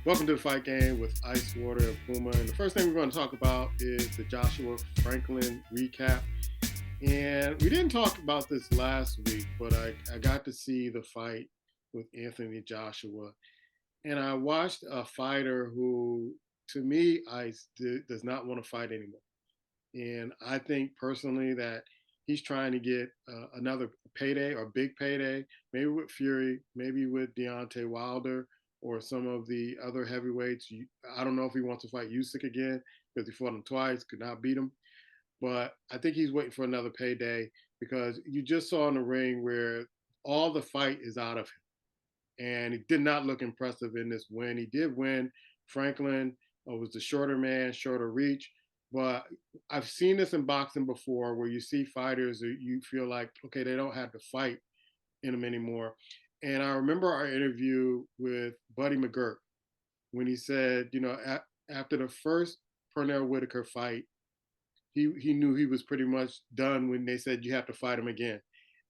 Welcome to the Fight Game with Icewater and Puma. And the first thing we're going to talk about is the Joshua Franklin recap. And we didn't talk about this last week, but I got to see the fight with Anthony Joshua. And I watched a fighter who, to me, does not want to fight anymore. And I think personally that he's trying to get another payday or big payday, maybe with Fury, maybe with Deontay Wilder or some of the other heavyweights. I don't know if he wants to fight Usyk again because he fought him twice, could not beat him. But I think he's waiting for another payday because you just saw in the ring where all the fight is out of him. And he did not look impressive in this win. He did win. Franklin was the shorter man, shorter reach. But I've seen this in boxing before where you see fighters that you feel like, okay, they don't have to fight in them anymore. And I remember our interview with Buddy McGirt when he said, after the first Pernell Whitaker fight, he knew he was pretty much done when they said you have to fight him again.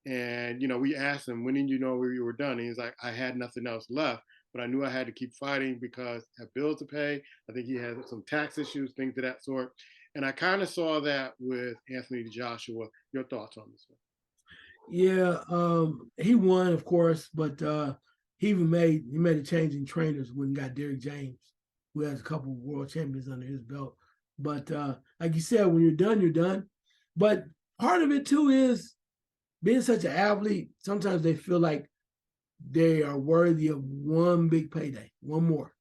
And we asked him, when did you know you were done? And he's like, I had nothing else left, but I knew I had to keep fighting because I had bills to pay. I think he had some tax issues, things of that sort. And I kind of saw that with Anthony Joshua. Your thoughts on this one? Yeah, he won, of course, but he made a change in trainers when he got Derrick James, who has a couple of world champions under his belt. But like you said, when you're done, you're done. But part of it too is being such an athlete. Sometimes they feel like they are worthy of one big payday, one more,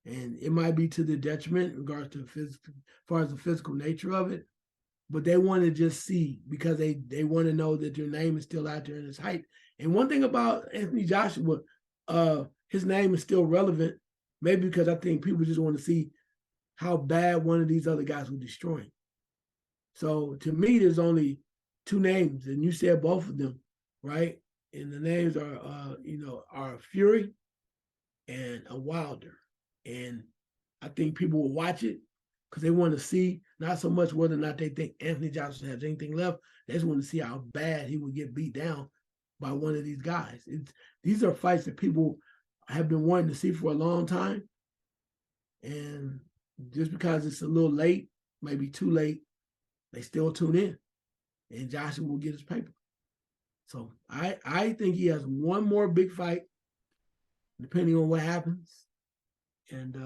and it might be to the detriment in regards to physical, as far as the physical nature of it, but they want to just see because they want to know that your name is still out there in its height. And one thing about Anthony Joshua, his name is still relevant, maybe because I think people just want to see how bad one of these other guys will destroy him. So to me, there's only two names, and you said both of them, right? And the names are Fury and a Wilder. And I think people will watch it because they want to see not so much whether or not they think Anthony Johnson has anything left. They just want to see how bad he would get beat down by one of these guys. These are fights that people have been wanting to see for a long time. And just because it's a little late, maybe too late, they still tune in. And Joshua will get his paper. So I think he has one more big fight, depending on what happens. And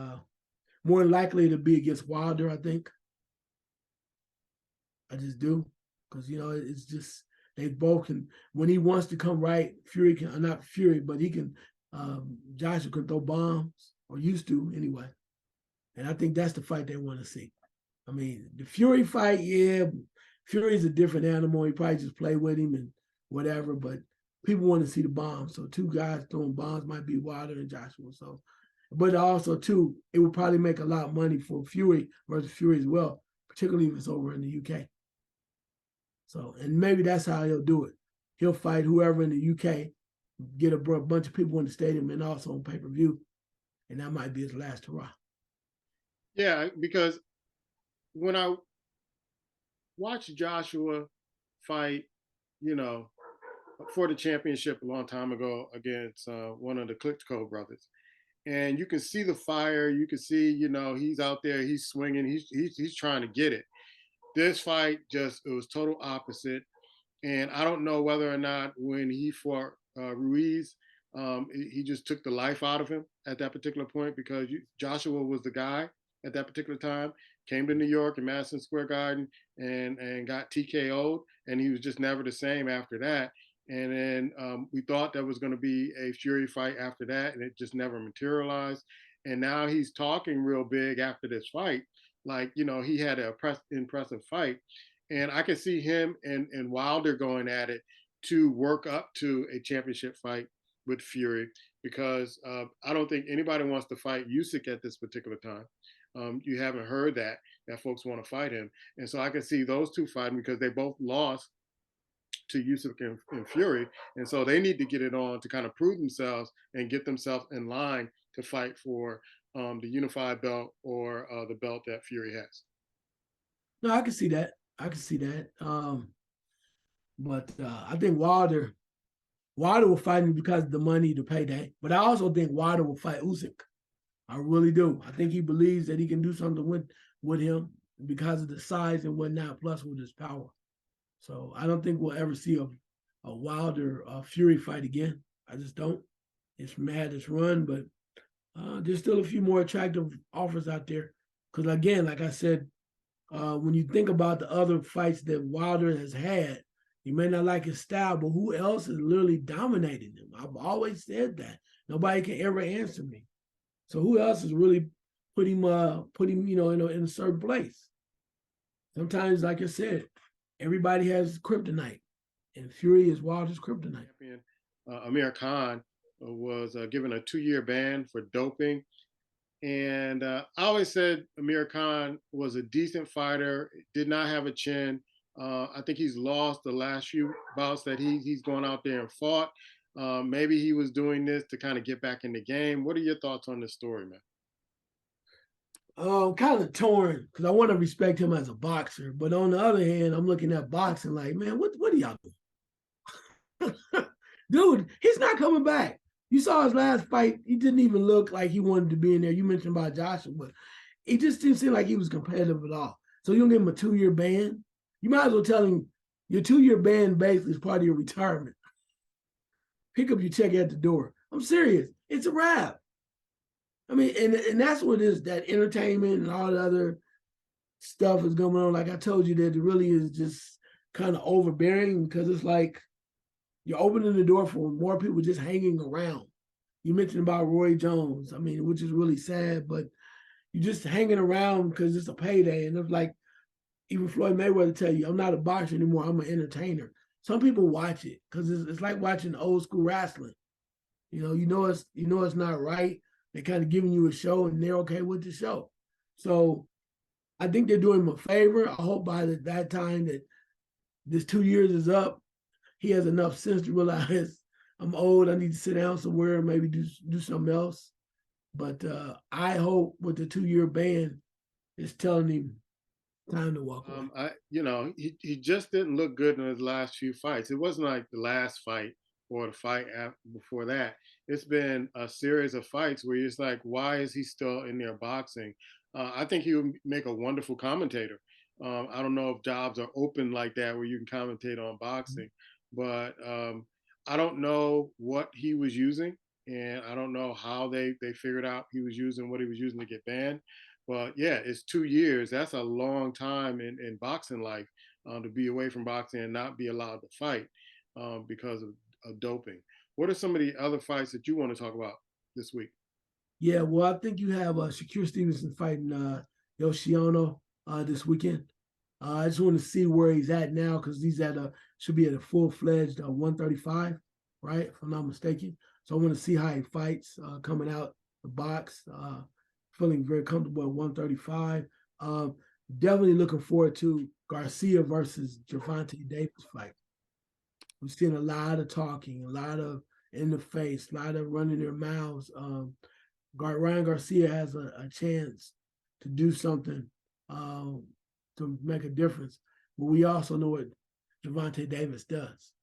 more likely to be against Wilder, I think. I just do. Because, it's just, they both can, when he wants to come right, Fury can, not Fury, but he can, Joshua can throw bombs, or used to anyway. And I think that's the fight they want to see. I mean, the Fury fight, yeah, Fury's a different animal. He probably just play with him and whatever, but people want to see the bombs. So two guys throwing bombs might be Wilder and Joshua. So, but also too, it would probably make a lot of money for Fury versus Fury as well, particularly if it's over in the UK. So, and maybe that's how he'll do it. He'll fight whoever in the UK, get a bunch of people in the stadium and also on pay-per-view, and that might be his last hurrah. Yeah, because when I watched Joshua fight, you know, for the championship a long time ago against one of the Klitschko brothers, and you can see the fire. You can see, he's out there, he's swinging, he's trying to get it. This fight it was total opposite. And I don't know whether or not when he fought Ruiz, he just took the life out of him at that particular point because Joshua was the guy at that particular time. Came to New York and Madison Square Garden and got TKO'd, and he was just never the same after that. And then we thought there was going to be a Fury fight after that, and it just never materialized. And now he's talking real big after this fight, like he had an impressive fight, and I can see him and Wilder going at it to work up to a championship fight with Fury because I don't think anybody wants to fight Usyk at this particular time. You haven't heard that folks want to fight him, and so I can see those two fighting because they both lost to Usyk and Fury, and so they need to get it on to kind of prove themselves and get themselves in line to fight for the unified belt or the belt that Fury has. No, I can see that. I can see that. But I think Wilder will fight him because of the money, the payday. But I also think Wilder will fight Usyk I really do. I think he believes that he can do something with him because of the size and whatnot, plus with his power. So I don't think we'll ever see a Wilder Fury fight again. I just don't. It's mad, it's run, but there's still a few more attractive offers out there. Because again, like I said, when you think about the other fights that Wilder has had, you may not like his style, but who else is literally dominating him? I've always said that. Nobody can ever answer me. So who else has really put him in a certain place? Sometimes, like I said, everybody has kryptonite, and Fury is Wilder's kryptonite. Champion Amir Khan was given a 2-year ban for doping. And I always said Amir Khan was a decent fighter, did not have a chin. I think he's lost the last few bouts that he's gone out there and fought. Maybe he was doing this to kind of get back in the game. What are your thoughts on this story, man? Kind of torn because I want to respect him as a boxer, but on the other hand, I'm looking at boxing like, man, what are y'all doing? Dude, he's not coming back. You saw his last fight; he didn't even look like he wanted to be in there. You mentioned about Joshua, but it just didn't seem like he was competitive at all. So you don't give him a 2-year ban. You might as well tell him your 2-year ban basically is part of your retirement. Pick up your check at the door. I'm serious. It's a wrap. I mean, and that's what it is, that entertainment and all the other stuff is going on. Like I told you, that it really is just kind of overbearing because it's like you're opening the door for more people just hanging around. You mentioned about Roy Jones, I mean, which is really sad, but you're just hanging around because it's a payday. And it's like even Floyd Mayweather tell you, I'm not a boxer anymore, I'm an entertainer. Some people watch it because it's like watching old school wrestling. You know it's not right. They're kind of giving you a show and they're okay with the show. So I think they're doing him a favor. I hope by that time that this 2 years is up, he has enough sense to realize I'm old. I need to sit down somewhere and maybe do something else. But I hope with the 2-year ban, it's telling him time to walk away. He just didn't look good in his last few fights. It wasn't like the last fight or the fight before that. It's been a series of fights where you're just like, why is he still in there boxing? I think he would make a wonderful commentator. I don't know if jobs are open like that where you can commentate on boxing, but I don't know what he was using, and I don't know how they figured out he was using what he was using to get banned. But yeah, it's 2 years. That's a long time in boxing life to be away from boxing and not be allowed to fight because of doping. What are some of the other fights that you want to talk about this week? Yeah, well, I think you have Shakur Stevenson fighting Yoshiano this weekend. I just want to see where he's at now because he's at a should be at a full fledged 135, right? If I'm not mistaken. So I want to see how he fights coming out the box. Feeling very comfortable at 135. Definitely looking forward to Garcia versus Gervonta Davis fight. We've seen a lot of talking, a lot of in the face, a lot of running their mouths. Ryan Garcia has a chance to do something um, to make a difference. But we also know what Gervonta Davis does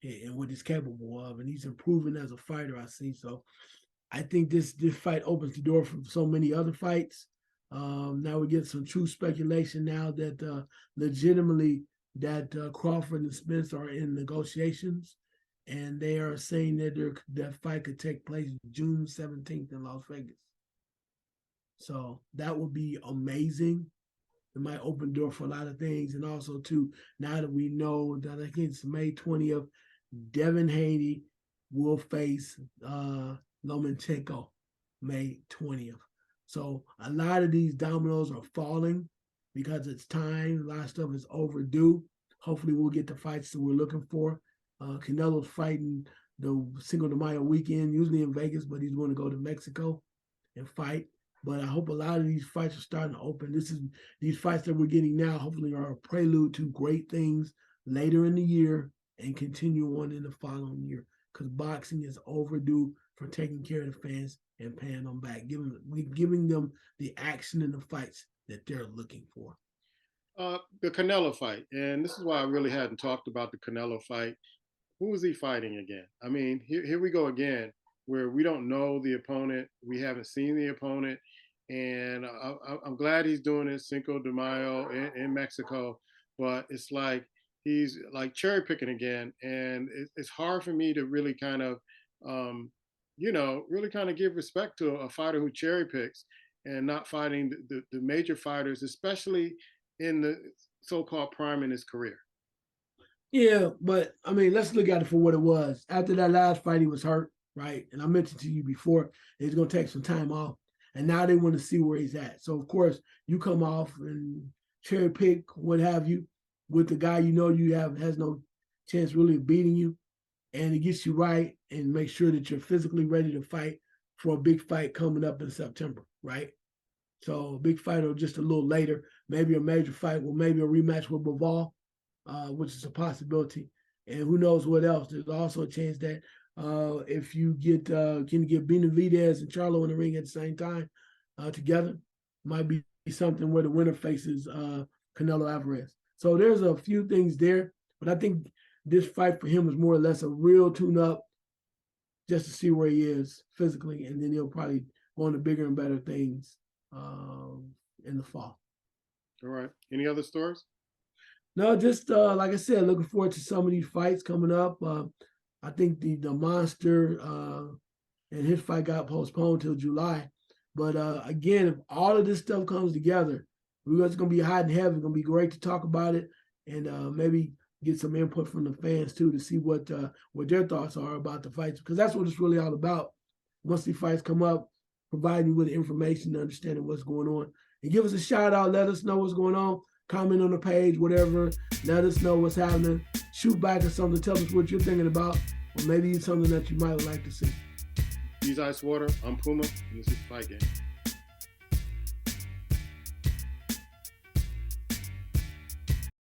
and what he's capable of, and he's improving as a fighter. I see. So I think this fight opens the door for so many other fights. Now we get some true speculation now that legitimately that Crawford and Spence are in negotiations, and they are saying that that fight could take place June 17th in Las Vegas. So that would be amazing. It might open the door for a lot of things, and also too now that we know that I think it's May 20th, Devin Haney will face Lomachenko May 20th. So a lot of these dominoes are falling because it's time. A lot of stuff is overdue. Hopefully, we'll get the fights that we're looking for. Canelo's fighting the Cinco de Mayo weekend, usually in Vegas, but he's going to go to Mexico and fight. But I hope a lot of these fights are starting to open. These fights that we're getting now, hopefully, are a prelude to great things later in the year and continue on in the following year. Because boxing is overdue for taking care of the fans and paying them back, giving them the action in the fights that they're looking for. The Canelo fight, and this is why I really hadn't talked about the Canelo fight. Who is he fighting again? I mean, here we go again. where we don't know the opponent, we haven't seen the opponent, and I'm glad he's doing it Cinco de Mayo in Mexico, but it's like he's like cherry picking again, and it's hard for me to really kind of, um, really kind of give respect to a fighter who cherry picks and not fighting the major fighters, especially in the so-called prime in his career. Yeah, but I mean, let's look at it for what it was. After that last fight, he was hurt, right? And I mentioned to you before he's going to take some time off, and now they want to see where he's at. So of course, you come off and cherry pick, what have you, with the guy you know you have has no chance really of beating you, and it gets you right and make sure that you're physically ready to fight for a big fight coming up in September, right? So a big fight or just a little later, maybe a major fight, well, maybe a rematch with Bivol, which is a possibility. And who knows what else? There's also a chance that if you can get Benavidez and Charlo in the ring at the same time together, might be something where the winner faces Canelo Alvarez. So there's a few things there, but I think this fight for him is more or less a real tune-up just to see where he is physically, and then he'll probably go on to bigger and better things in the fall. All right. Any other stories? No, just like I said, looking forward to some of these fights coming up. I think the monster and his fight got postponed till July. But again, if all of this stuff comes together, it's going to be hot and heavy. It's going to be great to talk about it, and maybe get some input from the fans too to see what their thoughts are about the fights, because that's what it's really all about. Once these fights come up, providing you with information, understanding what's going on, and give us a shout out. Let us know what's going on. Comment on the page, whatever. Let us know what's happening. Shoot back or something. Tell us what you're thinking about, or maybe it's something that you might like to see. He's Icewater. I'm Puma, and this is Fight Game.